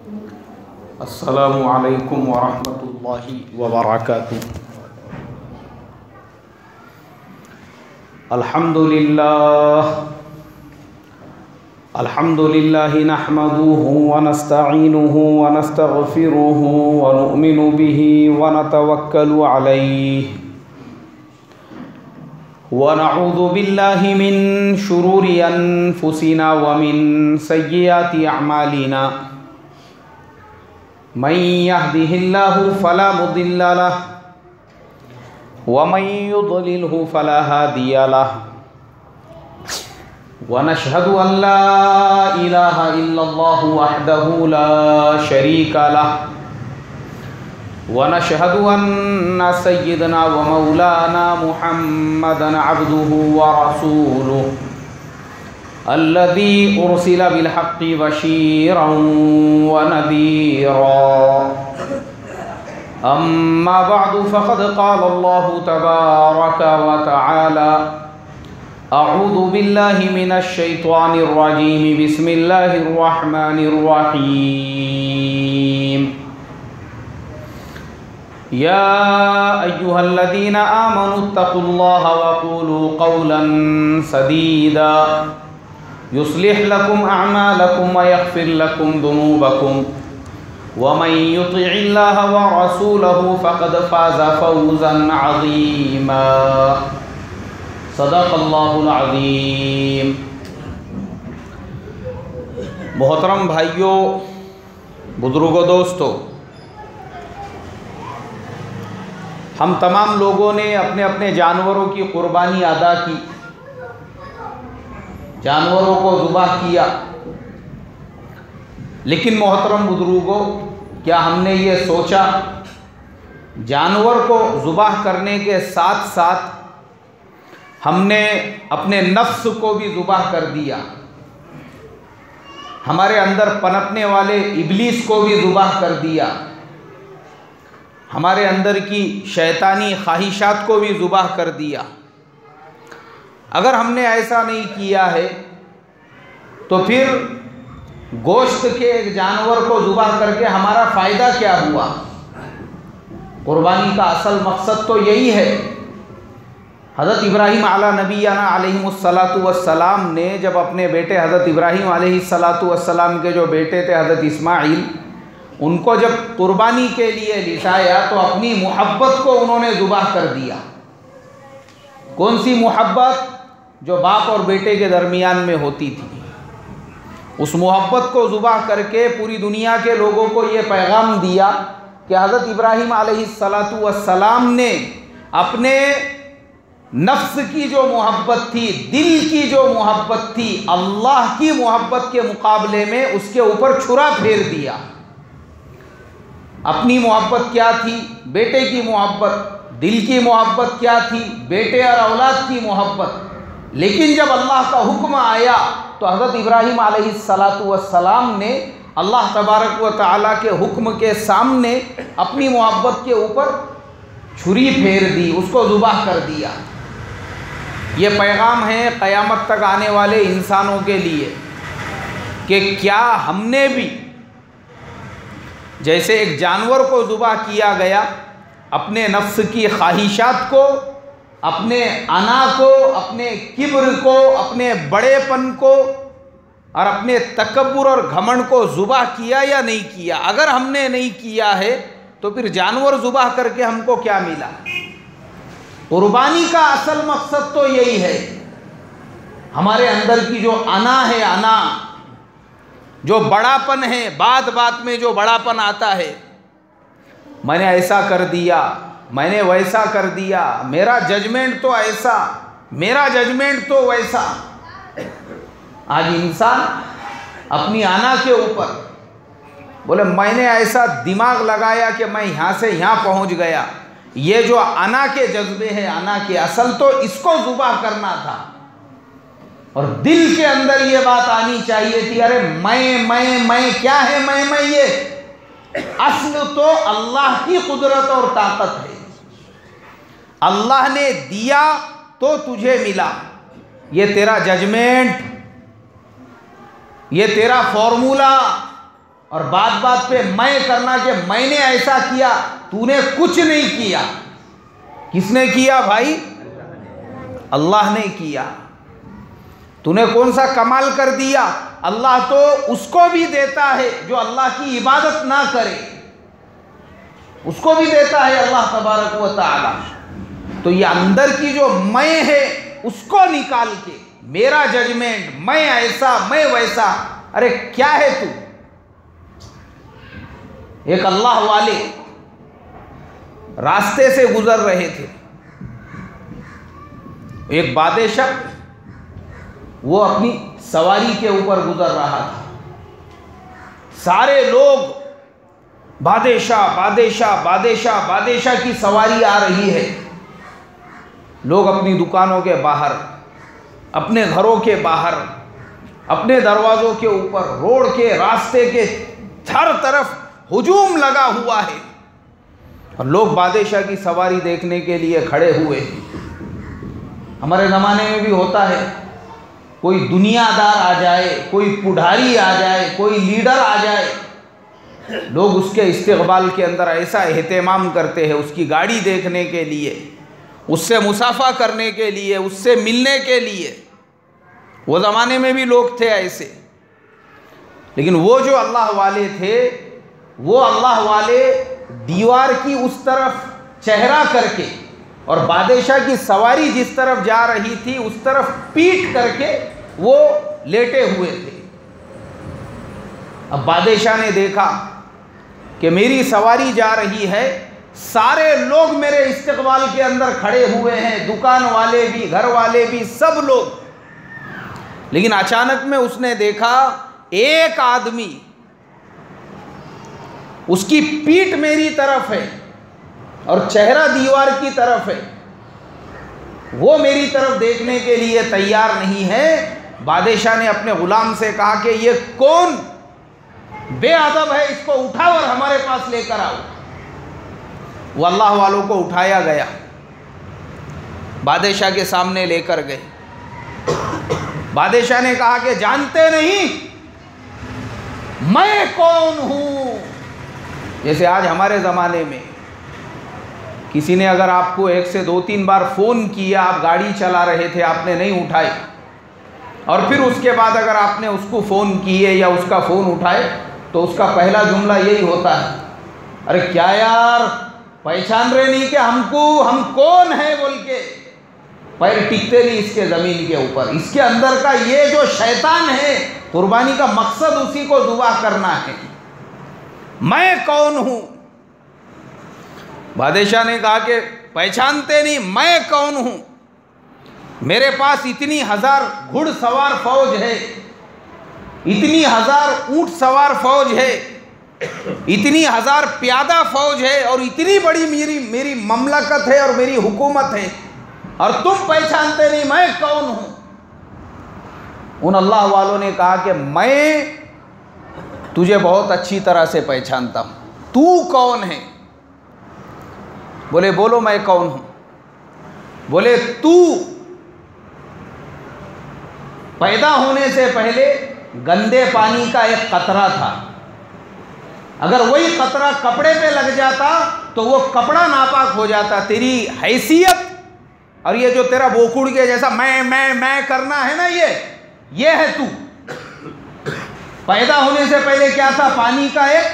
अस्सलामु अलैकुम वरहमतुल्लाहि वबरकातुहू। अल्हम्दुलिल्लाहि नहमदुहु व नस्तईनुहु व नस्तगफिरुहु व नु'मिनु बिही व नतवक्कलु अलैहि व नऊज़ु बिल्लाहि मिन शुरूरि अनफुसिना व मिन सय्यिआति अअमालिना। मन यहदिहिल्लाहु फला मुदिल्ल लहु व मन युद्लिलहु फला हादिय लहु व नशहदु अन ला इलाहा इल्लल्लाहु वहदहु ला शरीका लहु व नशहदु अन्न सय्यिदना व मौलाना मुहम्मदन अब्दुहु व रसूलुहु अल्लज़ी उर्सिल बिलहक़्क़ि बशीरन व नज़ीरा। अम्मा बअदु फ़क़द क़ाल अल्लाहु तबारक व तआला अऊज़ु बिल्लाहि मिनश शैतानिर रजीम बिस्मिल्लाहिर रहमानिर रहीम। या अय्युहल्लज़ीना आमनुत्तक़ुल्लाह व क़ूलू क़ौलन सदीदा युस्लिह लकुम अअमालकुम व यग़फ़िर लकुम ज़ुनूबकुम व मन युतिइल्लाह व रसूलहु फ़क़द फ़ाज़ फ़ौज़न अज़ीमा। सदक़ल्लाहुल अज़ीम। मोहतरम भाइयों, बुज़ुर्गों, दोस्तों, हम तमाम लोगों ने अपने अपने जानवरों की कुर्बानी अदा की, जानवरों को ज़ुबाह किया। लेकिन मोहतरम बुज़ुर्गों, क्या हमने ये सोचा जानवर को ज़ुबाह करने के साथ साथ हमने अपने नफ्स को भी ज़ुबाह कर दिया, हमारे अंदर पनपने वाले इब्लीस को भी ज़ुबाह कर दिया, हमारे अंदर की शैतानी ख्वाहिशात को भी ज़ुबाह कर दिया। अगर हमने ऐसा नहीं किया है तो फिर गोश्त के एक जानवर को ज़ुबाह करके हमारा फ़ायदा क्या हुआ? कुर्बानी का असल मकसद तो यही है। हज़रत इब्राहीम अला नबीना अलैहिमुस्सलातु वस्सलाम ने जब अपने बेटे हज़रत इब्राहीम अलैहिस्सलातु वस्सलाम के जो बेटे थे हज़रत इस्माइल, उनको जब कुर्बानी के लिए लिटाया तो अपनी मोहब्बत को उन्होंने ज़ुबाह कर दिया। कौन सी मोहब्बत? जो बाप और बेटे के दरमियान में होती थी। उस मोहब्बत को ज़ुबाह करके पूरी दुनिया के लोगों को ये पैगाम दिया कि हज़रत इब्राहीम अलैहिस्सलातु वस्सलाम ने अपने नफ्स की जो मोहब्बत थी, दिल की जो मोहब्बत थी, अल्लाह की मोहब्बत के मुकाबले में उसके ऊपर छुरा फेर दिया। अपनी मोहब्बत क्या थी? बेटे की मोहब्बत। दिल की मोहब्बत क्या थी? बेटे और औलाद की मोहब्बत। लेकिन जब अल्लाह का हुक्म आया तो हज़रत इब्राहीम अलैहिस्सलातु वस्सलाम ने अल्लाह तबारक व तआला के हुक्म के सामने अपनी मोहब्बत के ऊपर छुरी फेर दी, उसको ज़ुबाह कर दिया। ये पैगाम है क़यामत तक आने वाले इंसानों के लिए कि क्या हमने भी जैसे एक जानवर को ज़ुबाह किया गया, अपने नफ्स की ख्वाहिशात को, अपने अना को, अपने किब्र को, अपने बड़ेपन को और अपने तकब्बुर और घमंड को ज़ुबाह किया या नहीं किया? अगर हमने नहीं किया है तो फिर जानवर ज़ुबाह करके हमको क्या मिला? कुर्बानी का असल मकसद तो यही है। हमारे अंदर की जो अना है, अना जो बड़ापन है, बात बात में जो बड़ापन आता है, मैंने ऐसा कर दिया, मैंने वैसा कर दिया, मेरा जजमेंट तो ऐसा, मेरा जजमेंट तो वैसा। आज इंसान अपनी आना के ऊपर बोले मैंने ऐसा दिमाग लगाया कि मैं यहाँ से यहाँ पहुँच गया। ये जो आना के जज्बे हैं, आना के असल तो इसको ज़ुबाह करना था और दिल के अंदर ये बात आनी चाहिए थी, अरे मैं क्या है मैं ये असल तो अल्लाह की कुदरत और ताकत है। अल्लाह ने दिया तो तुझे मिला। ये तेरा जजमेंट, ये तेरा फॉर्मूला, और बात बात पे मैं करना कि मैंने ऐसा किया, तूने कुछ नहीं किया। किसने किया भाई? अल्लाह ने किया। तूने कौन सा कमाल कर दिया? अल्लाह तो उसको भी देता है जो अल्लाह की इबादत ना करे, उसको भी देता है अल्लाह तबारक व तआला। तो ये अंदर की जो मैं है उसको निकाल के मेरा जजमेंट, मैं ऐसा मैं वैसा, अरे क्या है तू? एक अल्लाह वाले रास्ते से गुजर रहे थे, एक बादशाह वो अपनी सवारी के ऊपर गुजर रहा था। सारे लोग बादशाह बादशाह बादशाह बादशाह की सवारी आ रही है। लोग अपनी दुकानों के बाहर, अपने घरों के बाहर, अपने दरवाज़ों के ऊपर, रोड के रास्ते के हर तरफ हुजूम लगा हुआ है और लोग बादशाह की सवारी देखने के लिए खड़े हुए हैं। हमारे ज़माने में भी होता है, कोई दुनियादार आ जाए, कोई पुढ़ारी आ जाए, कोई लीडर आ जाए, लोग उसके इस्तकबाल के अंदर ऐसा एहतमाम करते हैं, उसकी गाड़ी देखने के लिए, उससे मुसाफा करने के लिए, उससे मिलने के लिए। वो ज़माने में भी लोग थे ऐसे। लेकिन वो जो अल्लाह वाले थे, वो अल्लाह वाले दीवार की उस तरफ चेहरा करके और बादशाह की सवारी जिस तरफ जा रही थी उस तरफ पीठ करके वो लेटे हुए थे। अब बादशाह ने देखा कि मेरी सवारी जा रही है, सारे लोग मेरे इस्तकबाल के अंदर खड़े हुए हैं, दुकान वाले भी, घर वाले भी, सब लोग। लेकिन अचानक में उसने देखा एक आदमी, उसकी पीठ मेरी तरफ है और चेहरा दीवार की तरफ है, वो मेरी तरफ देखने के लिए तैयार नहीं है। बादशाह ने अपने गुलाम से कहा कि ये कौन बेअदब है, इसको उठाओ और हमारे पास लेकर आओ। वो अल्लाह वालों को उठाया गया, बादशाह के सामने लेकर गए। बादशाह ने कहा कि जानते नहीं मैं कौन हूं? जैसे आज हमारे ज़माने में किसी ने अगर आपको 1 से 2-3 बार फ़ोन किया, आप गाड़ी चला रहे थे, आपने नहीं उठाई, और फिर उसके बाद अगर आपने उसको फ़ोन किए या उसका फ़ोन उठाए तो उसका पहला जुमला यही होता है, अरे क्या यार पहचान रहे नहीं कि हमको, हम कौन है बोल के पैर टिकते नहीं इसके ज़मीन के ऊपर। इसके अंदर का ये जो शैतान है, कुर्बानी का मकसद उसी को ज़ुबा करना है। मैं कौन हूँ? बादशाह ने कहा कि पहचानते नहीं, मैं कौन हूँ? मेरे पास इतनी 1000 घुड़सवार फौज है, इतनी 1000 ऊंट सवार फौज है, इतनी 1000 प्यादा फौज है और इतनी बड़ी मेरी ममलकत है और मेरी हुकूमत है, और तुम पहचानते नहीं मैं कौन हूँ? उन अल्लाह वालों ने कहा कि मैं तुझे बहुत अच्छी तरह से पहचानता हूँ, तू कौन है? बोले बोलो मैं कौन हूँ? बोले तू पैदा होने से पहले गंदे पानी का एक कतरा था, अगर वही कतरा कपड़े पे लग जाता तो वो कपड़ा नापाक हो जाता। तेरी हैसियत और ये जो तेरा बोकुड़ के जैसा मैं करना है ना, ये है तू। पैदा होने से पहले क्या था? पानी का एक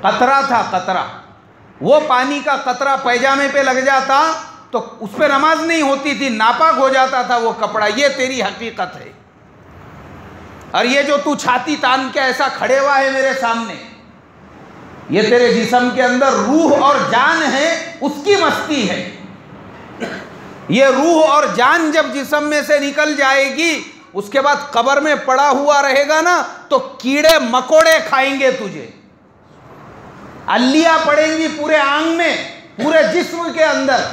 कतरा था, कतरा। वो पानी का कतरा पैजामे पे लग जाता तो उस पर नमाज नहीं होती थी, नापाक हो जाता था वो कपड़ा। ये तेरी हकीकत है। और ये जो तू छाती तान के ऐसा खड़े हुआ है मेरे सामने, ये तेरे जिस्म के अंदर रूह और जान है, उसकी मस्ती है। ये रूह और जान जब जिस्म में से निकल जाएगी, उसके बाद कब्र में पड़ा हुआ रहेगा ना, तो कीड़े मकोड़े खाएंगे तुझे, अल्लियां पड़ेंगी पूरे आंग में, पूरे जिस्म के अंदर।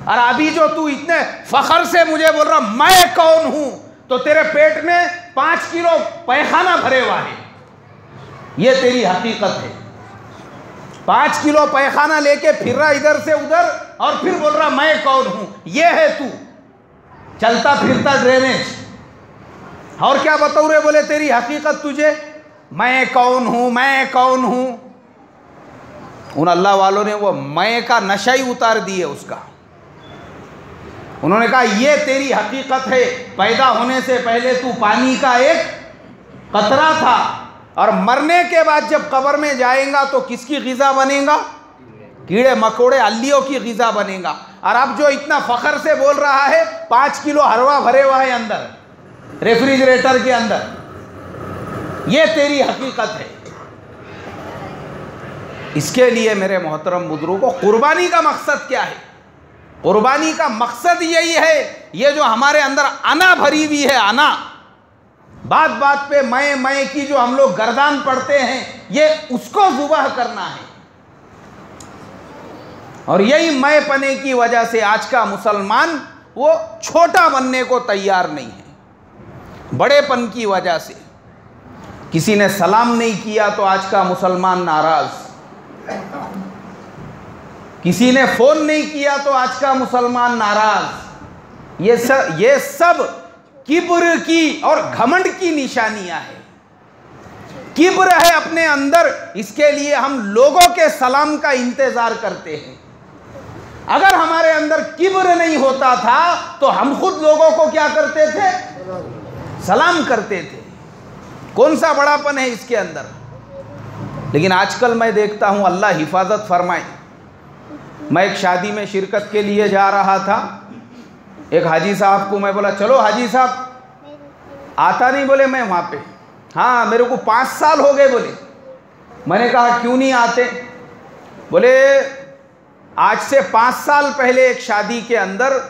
और अभी जो तू इतने फखर से मुझे बोल रहा मैं कौन हूं, तो तेरे पेट में 5 किलो पैखाना भरे हुआ है। ये तेरी हकीकत है। 5 किलो पैखाना लेके फिर रहा इधर से उधर और फिर बोल रहा मैं कौन हूं। ये है तू, चलता फिरता ड्रेनेज। और क्या बताऊं रे? बोले तेरी हकीकत तुझे मैं कौन हूँ, मैं कौन हूँ। उन अल्लाह वालों ने वो मैं का नशा ही उतार दिए उसका। उन्होंने कहा ये तेरी हकीकत है, पैदा होने से पहले तू पानी का एक कतरा था और मरने के बाद जब कब्र में जाएगा तो किसकी ग़िज़ा बनेगा? कीड़े मकोड़े अल्लियों की ग़िज़ा बनेगा। और अब जो इतना फ़ख्र से बोल रहा है 5 किलो हलवा भरे हुआ है अंदर रेफ्रिजरेटर के अंदर, ये तेरी हकीकत है। इसके लिए मेरे मोहतरम बुजुर्गों, कुर्बानी का मकसद क्या है? कुर्बानी का मकसद यही है, ये जो हमारे अंदर अना भरी हुई है, अना, बात बात पे मैं की जो हम लोग गर्दान पढ़ते हैं, ये उसको ज़ुबाह करना है। और यही मैं पने की वजह से आज का मुसलमान वो छोटा बनने को तैयार नहीं है। बड़ेपन की वजह से किसी ने सलाम नहीं किया तो आज का मुसलमान नाराज़, किसी ने फ़ोन नहीं किया तो आज का मुसलमान नाराज़। ये सब किब्र की और घमंड की निशानियां हैं। किब्र है अपने अंदर, इसके लिए हम लोगों के सलाम का इंतज़ार करते हैं। अगर हमारे अंदर किब्र नहीं होता था तो हम खुद लोगों को क्या करते थे? सलाम करते थे। कौन सा बड़ापन है इसके अंदर? लेकिन आजकल मैं देखता हूँ, अल्लाह हिफाजत फरमाए, मैं एक शादी में शिरकत के लिए जा रहा था। एक हाजी साहब को मैं बोला चलो हाजी साहब, आता नहीं बोले मैं वहाँ पे। हाँ मेरे को 5 साल हो गए बोले। मैंने कहा क्यों नहीं आते? बोले आज से 5 साल पहले एक शादी के अंदर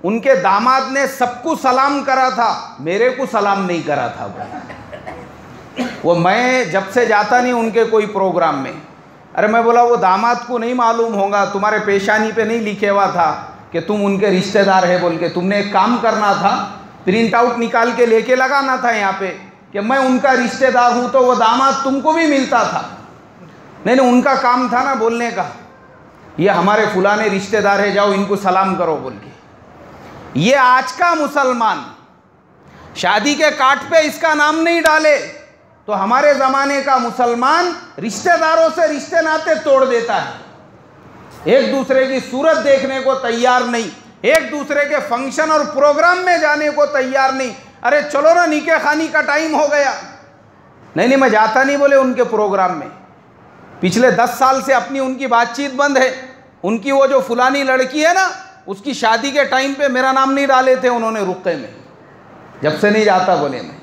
उनके दामाद ने सबको सलाम करा था, मेरे को सलाम नहीं करा था। वो मैं जब से जाता नहीं उनके कोई प्रोग्राम में। अरे मैं बोला वो दामाद को नहीं मालूम होगा, तुम्हारे पेशानी पे नहीं लिखे हुआ था कि तुम उनके रिश्तेदार है बोल के? तुमने एक काम करना था, प्रिंट आउट निकाल के लेके लगाना था यहाँ पे कि मैं उनका रिश्तेदार हूँ, तो वो दामाद तुमको भी मिलता था। नहीं नहीं, उनका काम था ना बोलने का, ये हमारे फुलाने रिश्तेदार है, जाओ इनको सलाम करो बोल के। ये आज का मुसलमान शादी के कार्ड पे इसका नाम नहीं डाले तो हमारे ज़माने का मुसलमान रिश्तेदारों से रिश्ते नाते तोड़ देता है। एक दूसरे की सूरत देखने को तैयार नहीं, एक दूसरे के फंक्शन और प्रोग्राम में जाने को तैयार नहीं। अरे चलो ना निके खानी का टाइम हो गया। नहीं नहीं मैं जाता नहीं बोले उनके प्रोग्राम में। पिछले 10 साल से अपनी उनकी बातचीत बंद है। उनकी वो जो फुलानी लड़की है ना, उसकी शादी के टाइम पे मेरा नाम नहीं डाले थे उन्होंने रुक़े में, जब से नहीं जाता बोले मैं।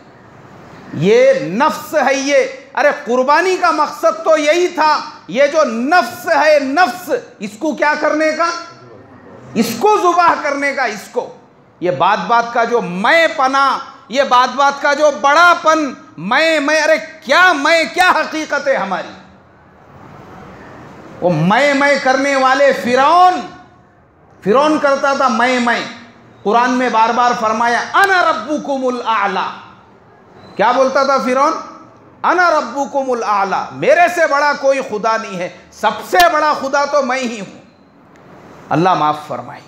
ये नफ्स है ये। अरे कुर्बानी का मकसद तो यही था, ये जो नफ्स है, नफ्स, इसको क्या करने का? इसको ज़ुबाह करने का। इसको, ये बात बात का जो मैं पना, ये बात बात का जो बड़ापन, मैं, अरे क्या मैं, क्या हकीकत है हमारी? वो मैं करने वाले फिरौन करता था मैं। कुरान में बार बार फरमाया अना रब्बुकुमुल आला। क्या बोलता था फिरौन? अना रब्बुकुमुल आला, मेरे से बड़ा कोई खुदा नहीं है, सबसे बड़ा खुदा तो मैं ही हूं। अल्लाह माफ फरमाए।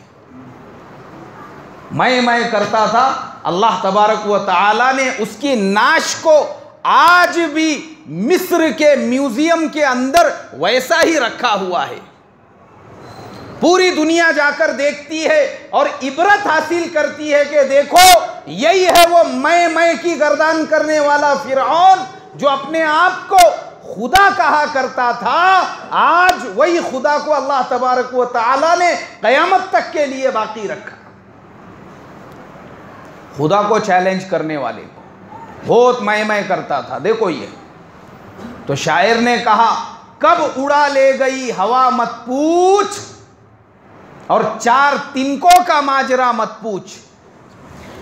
मैं करता था। अल्लाह तबारक व तआला ने उसकी नाश को आज भी मिस्र के म्यूजियम के अंदर वैसा ही रखा हुआ है। पूरी दुनिया जाकर देखती है और इबरत हासिल करती है कि देखो यही है वो मैं की गर्दान करने वाला फिरौन जो अपने आप को खुदा कहा करता था। आज वही खुदा को अल्लाह तबारक व तआला ने क़यामत तक के लिए बाकी रखा। खुदा को चैलेंज करने वाले को बहुत मैं करता था। देखो ये तो शायर ने कहा कब उड़ा ले गई हवा मत पूछ, और 4 तिनकों का माजरा मत पूछ।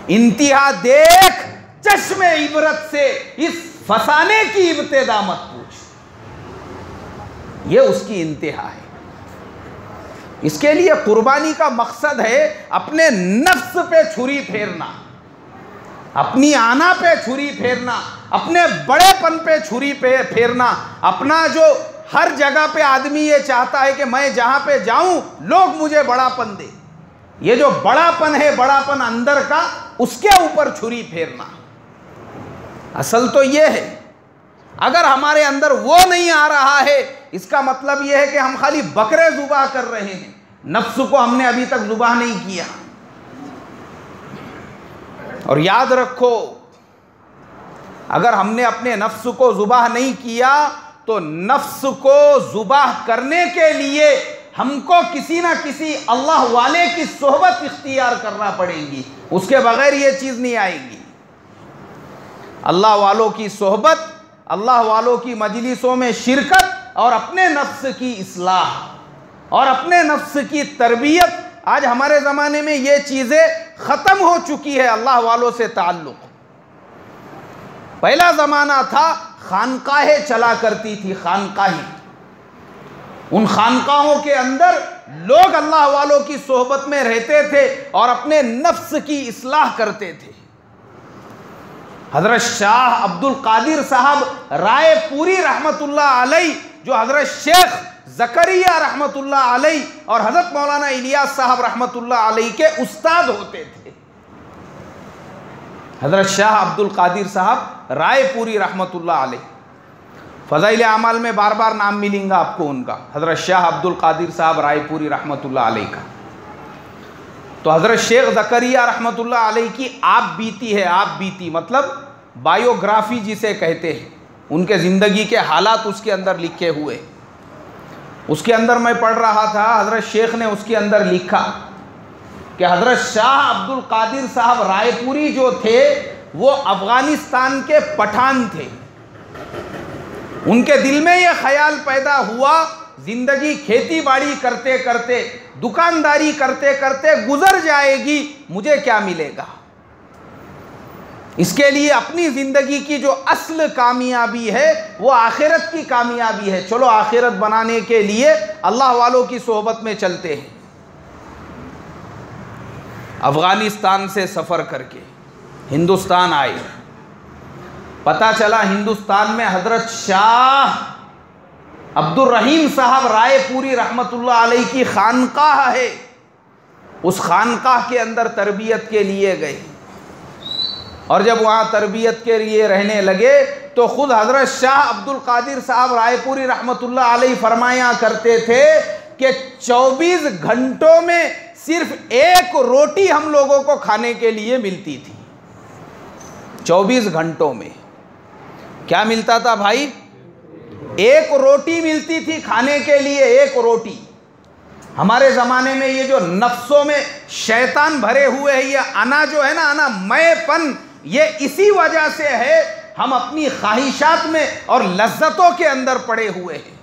इंतहा देख चश्मे इबरत से, इस फसाने की इब्तिदा मत पूछ। ये उसकी इंतहा है। इसके लिए कुर्बानी का मकसद है अपने नफ्स पे छुरी फेरना, अपनी आना पे छुरी फेरना, अपने बड़ेपन पे छुरी पे फेरना। अपना जो हर जगह पे आदमी ये चाहता है कि मैं जहाँ पे जाऊँ लोग मुझे बड़ापन दे। ये जो बड़ापन है, बड़ापन अंदर का, उसके ऊपर छुरी फेरना। असल तो ये है अगर हमारे अंदर वो नहीं आ रहा है, इसका मतलब यह है कि हम खाली बकरे ज़ुबाह कर रहे हैं, नफ्स को हमने अभी तक ज़ुबाह नहीं किया। और याद रखो, अगर हमने अपने नफ्स को ज़ुबाह नहीं किया तो नफ्स को ज़ुबाह करने के लिए हमको किसी ना किसी अल्लाह वाले की सोहबत इख्तियार करना पड़ेगी, उसके बगैर ये चीज़ नहीं आएगी। अल्लाह वालों की सोहबत, अल्लाह वालों की मजलिसों में शिरकत और अपने नफ्स की इस्लाह और अपने नफ्स की तरबियत। आज हमारे ज़माने में ये चीज़ें ख़त्म हो चुकी है, अल्लाह वालों से ताल्लुक़। पहला ज़माना था खानकाहें चला करती थी, खानकाहें, उन खानकाहों के अंदर लोग अल्लाह वालों की सोहबत में रहते थे और अपने नफ्स की इस्लाह करते थे। हज़रत शाह अब्दुल कादिर साहब रायपुरी रहमतुल्लाह अलैह, जो हज़रत शेख ज़करिया रहमतुल्लाह अलैह और हज़रत मौलाना इलियास साहब रहमतुल्लाह अलैह के उस्ताद होते थे। हज़रत शाह अब्दुल कादिर साहब रायपुरी रहमतुल्लाह अलैह, फ़ज़ाइल आमाल में बार बार नाम मिलेंगा आपको उनका, हज़रत शाह अब्दुल कादिर साहब रायपुरी रहमतुल्लाह अलैह का। तो हज़रत शेख ज़करिया रहमतुल्लाह अलैह की आप बीती है, आप बीती मतलब बायोग्राफी जिसे कहते हैं, उनके ज़िंदगी के हालात उसके अंदर लिखे हुए। उसके अंदर मैं पढ़ रहा था, हज़रत शेख ने उसके अंदर लिखा कि हज़रत शाह अब्दुल कादिर साहब रायपुरी जो थे वो अफ़गानिस्तान के पठान थे। उनके दिल में ये ख्याल पैदा हुआ, ज़िंदगी खेती बाड़ी करते करते, दुकानदारी करते करते गुजर जाएगी, मुझे क्या मिलेगा। इसके लिए अपनी ज़िंदगी की जो असल कामयाबी है वो आखिरत की कामयाबी है। चलो आखिरत बनाने के लिए अल्लाह वालों की सोहबत में चलते हैं। अफ़गानिस्तान से सफ़र करके हिंदुस्तान आए, पता चला हिंदुस्तान में हज़रत शाह अब्दुल रहीम साहब रायपुरी रहमतुल्लाह अलैह की खानकाह है। उस खानकाह के अंदर तरबियत के लिए गए और जब वहाँ तरबियत के लिए रहने लगे तो ख़ुद हज़रत शाह अब्दुल कादिर साहब रायपुरी रहमतुल्लाह अलैह फरमाया करते थे कि 24 घंटों में सिर्फ एक रोटी हम लोगों को खाने के लिए मिलती थी। 24 घंटों में क्या मिलता था भाई? एक रोटी मिलती थी खाने के लिए, एक रोटी। हमारे ज़माने में ये जो नफ्सों में शैतान भरे हुए हैं, ये अना जो है ना, अना मैंपन, ये इसी वजह से है। हम अपनी ख्वाहिशात में और लज्जतों के अंदर पड़े हुए हैं।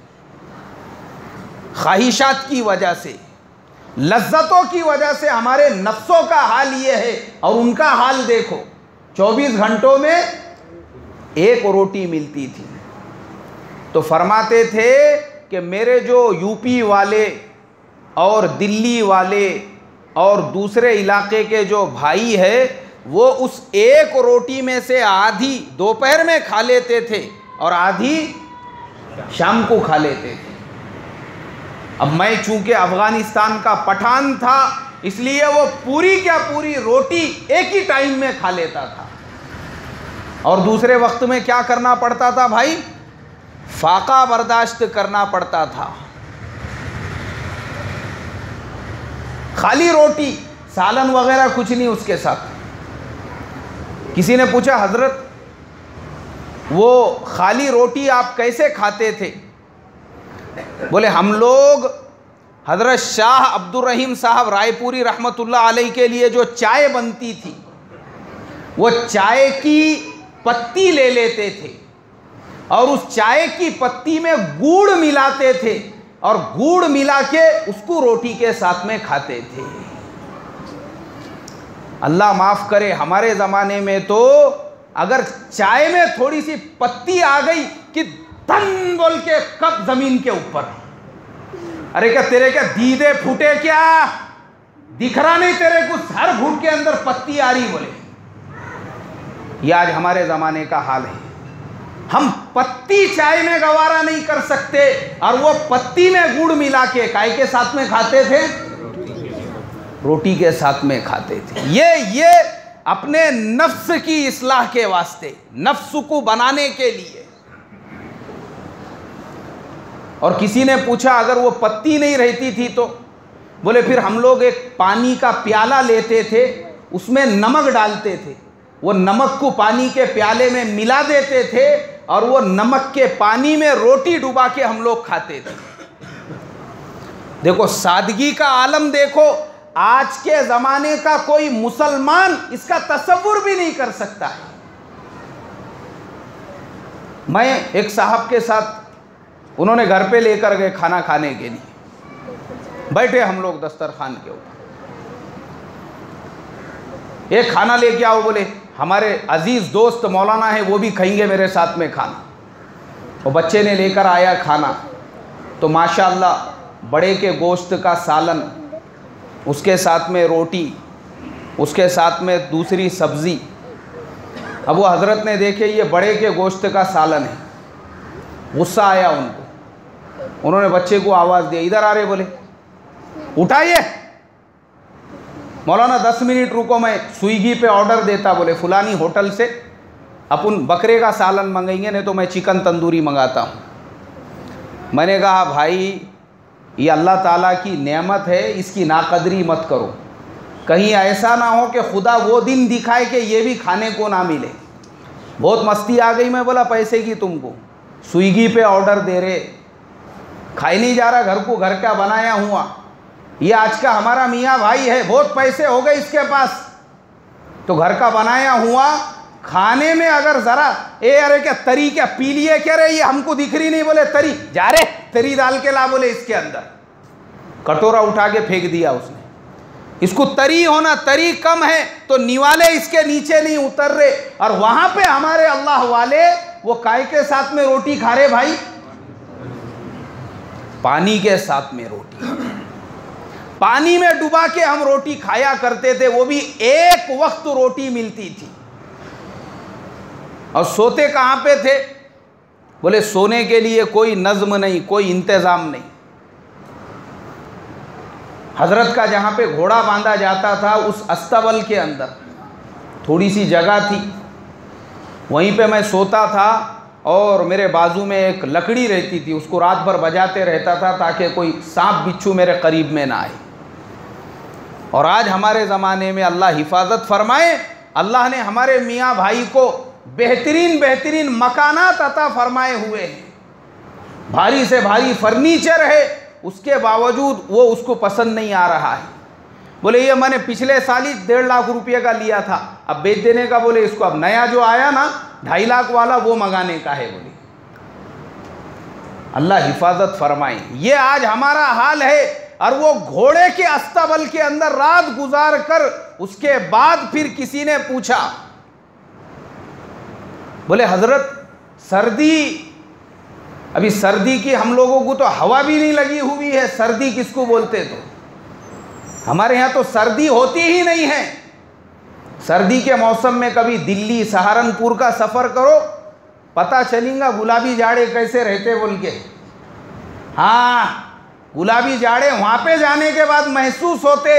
ख्वाहिशात की वजह से, लज्जतों की वजह से हमारे नफ्सों का हाल ये है। और उनका हाल देखो, 24 घंटों में एक रोटी मिलती थी। तो फरमाते थे कि मेरे जो यूपी वाले और दिल्ली वाले और दूसरे इलाके के जो भाई है, वो उस एक रोटी में से आधी दोपहर में खा लेते थे और आधी शाम को खा लेते थे। अब मैं चूंकि अफ़गानिस्तान का पठान था, इसलिए वो पूरी क्या पूरी रोटी एक ही टाइम में खा लेता था। और दूसरे वक्त में क्या करना पड़ता था भाई? फाका बर्दाश्त करना पड़ता था। खाली रोटी, सालन वगैरह कुछ नहीं उसके साथ। किसी ने पूछा, हज़रत वो खाली रोटी आप कैसे खाते थे? बोले हम लोग हज़रत शाह अब्दुल रहीम साहब रायपुरी रहमतुल्लाह अलैह के लिए जो चाय बनती थी, वो चाय की पत्ती ले लेते थे और उस चाय की पत्ती में गुड़ मिलाते थे और गुड़ मिला के उसको रोटी के साथ में खाते थे। अल्लाह माफ़ करे, हमारे ज़माने में तो अगर चाय में थोड़ी सी पत्ती आ गई कि तन बोल के कप ज़मीन के ऊपर, अरे क्या तेरे क्या दीदे फूटे, क्या दिख रहा नहीं तेरे को? हर घूट के अंदर पत्ती आ रही। बोले ये आज हमारे ज़माने का हाल है। हम पत्ती चाय में गवारा नहीं कर सकते और वो पत्ती में गुड़ मिला के काय के साथ में खाते थे? रोटी के साथ में खाते थे। ये अपने नफ्स की इस्लाह के वास्ते, नफ्स को बनाने के लिए। और किसी ने पूछा अगर वो पत्ती नहीं रहती थी तो? बोले फिर हम लोग एक पानी का प्याला लेते थे, उसमें नमक डालते थे, वो नमक को पानी के प्याले में मिला देते थे और वो नमक के पानी में रोटी डुबा के हम लोग खाते थे। देखो सादगी का आलम देखो, आज के ज़माने का कोई मुसलमान इसका तसव्वुर भी नहीं कर सकता है। मैं एक साहब के साथ, उन्होंने घर पे लेकर गए खाना खाने के लिए, बैठे हम लोग दस्तरखान के ऊपर, एक खाना लेके आओ, बोले हमारे अजीज़ दोस्त मौलाना है वो भी खाएंगे मेरे साथ में खाना। वो बच्चे ने लेकर आया खाना, तो माशाअल्लाह बड़े के गोश्त का सालन, उसके साथ में रोटी, उसके साथ में दूसरी सब्ज़ी। अब वो हज़रत ने देखे ये बड़े के गोश्त का सालन है, गुस्सा आया उनको। उन्होंने बच्चे को आवाज़ दी, इधर आ रहे, बोले उठाइए मौलाना 10 मिनट रुको, मैं स्विगी पे ऑर्डर देता, बोले फुलानी होटल से अपन बकरे का सालन मंगाएंगे, नहीं तो मैं चिकन तंदूरी मंगाता हूँ। मैंने कहा भाई ये अल्लाह ताला की नेमत है, इसकी नाकदरी मत करो, कहीं ऐसा ना हो कि खुदा वो दिन दिखाए कि ये भी खाने को ना मिले। बहुत मस्ती आ गई, मैं बोला पैसे की तुमको, स्विगी पे ऑर्डर दे रहे, खाई नहीं जा रहा, घर को घर का बनाया हुआ, ये आज का हमारा मियाँ भाई है, बहुत पैसे हो गए इसके पास, तो घर का बनाया हुआ खाने में अगर ज़रा अरे क्या तरी क्या पी लिए, कह रहे ये हमको दिख रही नहीं, बोले तरी, जा रे तरी डाल के ला, बोले इसके अंदर। कटोरा उठा के फेंक दिया उसने। इसको तरी होना, तरी कम है तो निवाले इसके नीचे नहीं उतर रहे, और वहां पे हमारे अल्लाह वाले वो काय के साथ में रोटी खा रहे भाई, पानी के साथ में रोटी, पानी में डुबा के हम रोटी खाया करते थे, वो भी एक वक्त रोटी मिलती थी। और सोते कहाँ पे थे? बोले सोने के लिए कोई नज्म नहीं, कोई इंतज़ाम नहीं। हजरत का जहाँ पे घोड़ा बांधा जाता था उस अस्तबल के अंदर थोड़ी सी जगह थी, वहीं पे मैं सोता था, और मेरे बाजू में एक लकड़ी रहती थी, उसको रात भर बजाते रहता था ताकि कोई सांप बिच्छू मेरे करीब में ना आए। और आज हमारे ज़माने में अल्लाह हिफाजत फरमाए, अल्लाह ने हमारे मियाँ भाई को बेहतरीन बेहतरीन मकानात अता फरमाए हुए हैं, भारी से भारी फर्नीचर है, उसके बावजूद वो उसको पसंद नहीं आ रहा है। बोले ये मैंने पिछले साल ही 1.5 लाख रुपये का लिया था, अब बेच देने का, बोले इसको अब नया जो आया ना 2.5 लाख वाला वो मंगाने का है। बोले अल्लाह हिफाजत फरमाए, ये आज हमारा हाल है। और वो घोड़े के अस्तबल के अंदर रात गुजार कर उसके बाद फिर किसी ने पूछा, बोले हजरत सर्दी, अभी सर्दी की हम लोगों को तो हवा भी नहीं लगी हुई है, सर्दी किसको बोलते? तो हमारे यहाँ तो सर्दी होती ही नहीं है। सर्दी के मौसम में कभी दिल्ली सहारनपुर का सफ़र करो, पता चलेगा गुलाबी जाड़े कैसे रहते बोल के। हाँ, गुलाबी जाड़े वहाँ पे जाने के बाद महसूस होते।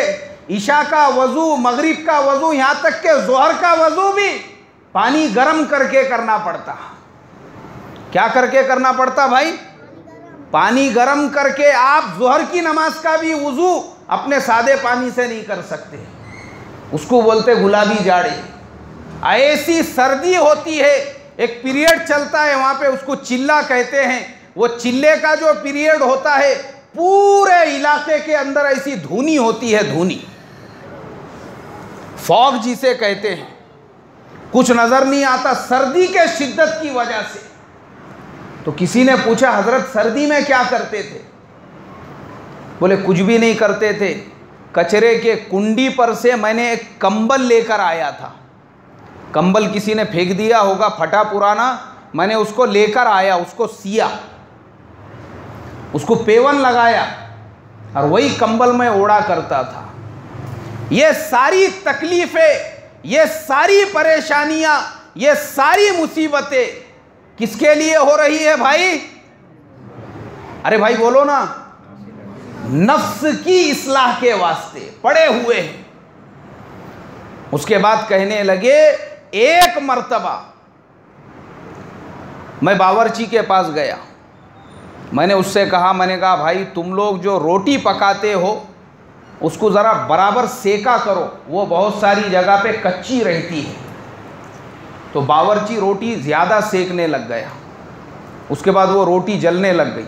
ईशा का वज़ू, मगरिब का वज़ू, यहाँ तक के ज़ोहर का वज़ू भी पानी गर्म करके करना पड़ता। क्या करके करना पड़ता भाई? पानी गर्म करके। आप ज़ोहर की नमाज का भी वज़ू अपने सादे पानी से नहीं कर सकते, उसको बोलते गुलाबी जाड़े। ऐसी सर्दी होती है, एक पीरियड चलता है वहाँ पे, उसको चिल्ला कहते हैं। वो चिल्ले का जो पीरियड होता है, पूरे इलाके के अंदर ऐसी धुनी होती है, धुनी, फॉग जिसे कहते हैं, कुछ नज़र नहीं आता सर्दी के शिद्दत की वजह से। तो किसी ने पूछा हजरत सर्दी में क्या करते थे? बोले कुछ भी नहीं करते थे, कचरे के कुंडी पर से मैंने एक कंबल लेकर आया था। कंबल किसी ने फेंक दिया होगा फटा पुराना, मैंने उसको लेकर आया, उसको सिया, उसको पेवन लगाया और वही कंबल में ओढ़ा करता था। ये सारी तकलीफ़ें, ये सारी परेशानियां, ये सारी मुसीबतें किसके लिए हो रही है भाई? अरे भाई बोलो ना, नफ्स की इस्लाह के वास्ते पड़े हुए हैं। उसके बाद कहने लगे, एक मर्तबा मैं बावर्ची के पास गया, मैंने उससे कहा, मैंने कहा भाई तुम लोग जो रोटी पकाते हो उसको ज़रा बराबर सेका करो, वो बहुत सारी जगह पे कच्ची रहती है। तो बावर्ची रोटी ज़्यादा सेकने लग गया, उसके बाद वो रोटी जलने लग गई।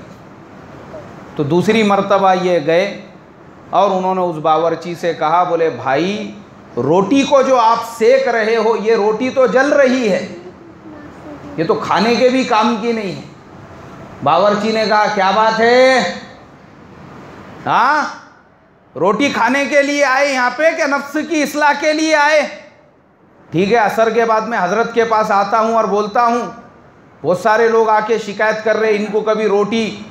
तो दूसरी मर्तबा ये गए और उन्होंने उस बावर्ची से कहा, बोले भाई रोटी को जो आप सेक रहे हो ये रोटी तो जल रही है, ये तो खाने के भी काम की नहीं है। बावर्ची ने कहा, क्या बात है, हाँ रोटी खाने के लिए आए यहाँ पे कि नफ्स की इस्लाह के लिए आए? ठीक है, असर के बाद में हज़रत के पास आता हूँ और बोलता हूँ, बहुत सारे लोग आके शिकायत कर रहे हैं, इनको कभी रोटी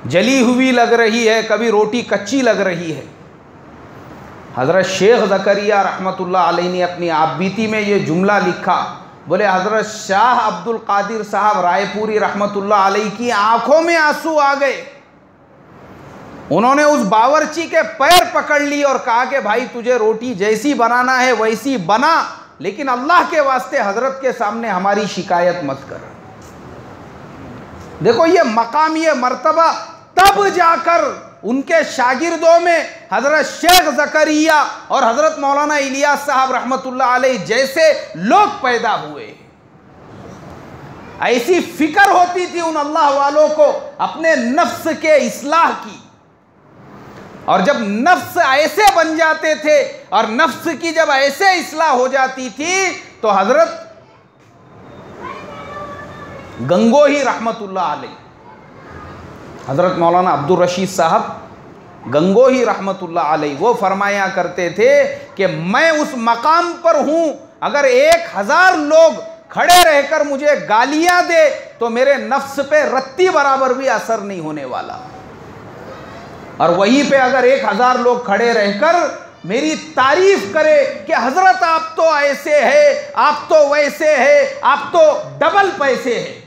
जली हुई लग रही है, कभी रोटी कच्ची लग रही है। हज़रत शेख ज़करिया रहमतुल्लाह अलैह ने अपनी आपबीती में ये जुमला लिखा, बोले हज़रत शाह अब्दुल कादिर साहब रायपुरी रहमतुल्लाह अलैह की आंखों में आंसू आ गए। उन्होंने उस बावर्ची के पैर पकड़ ली और कहा कि भाई तुझे रोटी जैसी बनाना है वैसी बना, लेकिन अल्लाह के वास्ते हज़रत के सामने हमारी शिकायत मत कर। देखो ये मकाम, ये मर्तबा तब जाकर उनके शागिर्दों में हज़रत शेख ज़करिया और हज़रत मौलाना इलियास साहब रहमतुल्लाह अलैह जैसे लोग पैदा हुए। ऐसी फिक्र होती थी उन अल्लाह वालों को अपने नफ्स के इस्लाह की, और जब नफ्स ऐसे बन जाते थे और नफ्स की जब ऐसे इस्लाह हो जाती थी तो हज़रत गंगोही रहमतुल्लाह अलैह, हज़रत मौलाना अब्दुल रशीद साहब गंगोही रहमतुल्लाह अलैह, वो फरमाया करते थे कि मैं उस मकाम पर हूँ, अगर 1000 लोग खड़े रहकर मुझे गालियाँ दे तो मेरे नफ्स पे रत्ती बराबर भी असर नहीं होने वाला, और वहीं पे अगर 1000 लोग खड़े रहकर मेरी तारीफ करे कि हज़रत आप तो ऐसे है, आप तो वैसे है, आप तो डबल पैसे है,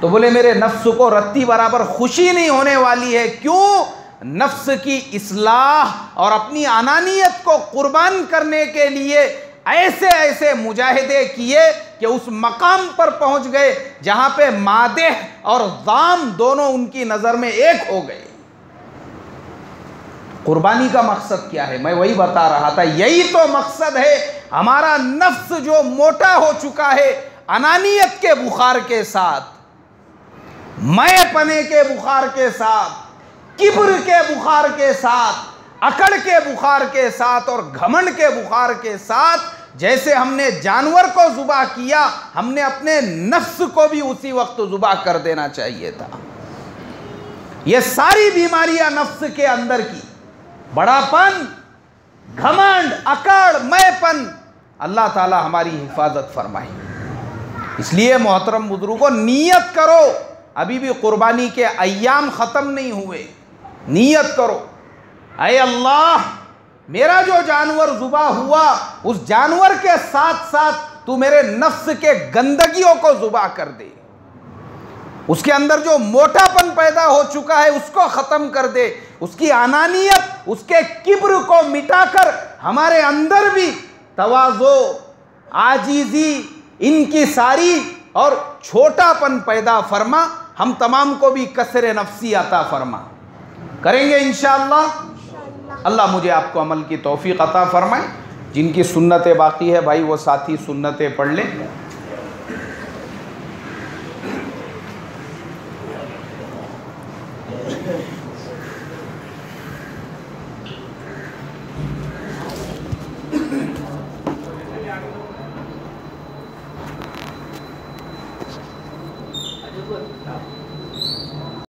तो बोले मेरे नफ्स को रत्ती बराबर खुशी नहीं होने वाली है। क्यों? नफ्स की इस्लाह और अपनी अनानियत को कुर्बान करने के लिए ऐसे ऐसे मुजाहिदे किए कि उस मकाम पर पहुंच गए जहां पे मादेह और ज़ाम दोनों उनकी नज़र में एक हो गए। कुर्बानी का मकसद क्या है? मैं वही बता रहा था, यही तो मकसद है। हमारा नफ्स जो मोटा हो चुका है अनानियत के बुखार के साथ, मैपने के बुखार के साथ, किब्र के बुखार के साथ, अकड़ के बुखार के साथ और घमंड के बुखार के साथ, जैसे हमने जानवर को जुबा किया, हमने अपने नफ्स को भी उसी वक्त जुबा कर देना चाहिए था। ये सारी बीमारियां नफ्स के अंदर की, बड़ापन, घमंड, अकड़, मैपन, अल्लाह ताला हमारी हिफाजत फरमाए। इसलिए मोहतरम बुजुर्गों, नीयत करो, अभी भी कुर्बानी के अय्याम ख़त्म नहीं हुए। नीयत करो, ऐ अल्लाह मेरा जो जानवर ज़ुबा हुआ उस जानवर के साथ साथ तू मेरे नफ्स के गंदगियों को ज़ुबा कर दे, उसके अंदर जो मोटापन पैदा हो चुका है उसको ख़त्म कर दे, उसकी अनानियत, उसके किब्र को मिटाकर हमारे अंदर भी तवाज़ो, आजीज़ी, इनकी सारी और छोटापन पैदा फरमा। हम तमाम को भी कसरे नफ्सी अता फरमा। करेंगे इंशाअल्लाह। अल्लाह मुझे आपको अमल की तौफीक अता फरमाए। जिनकी सुन्नतें बाकी है भाई वो साथी सुन्नतें पढ़ लें।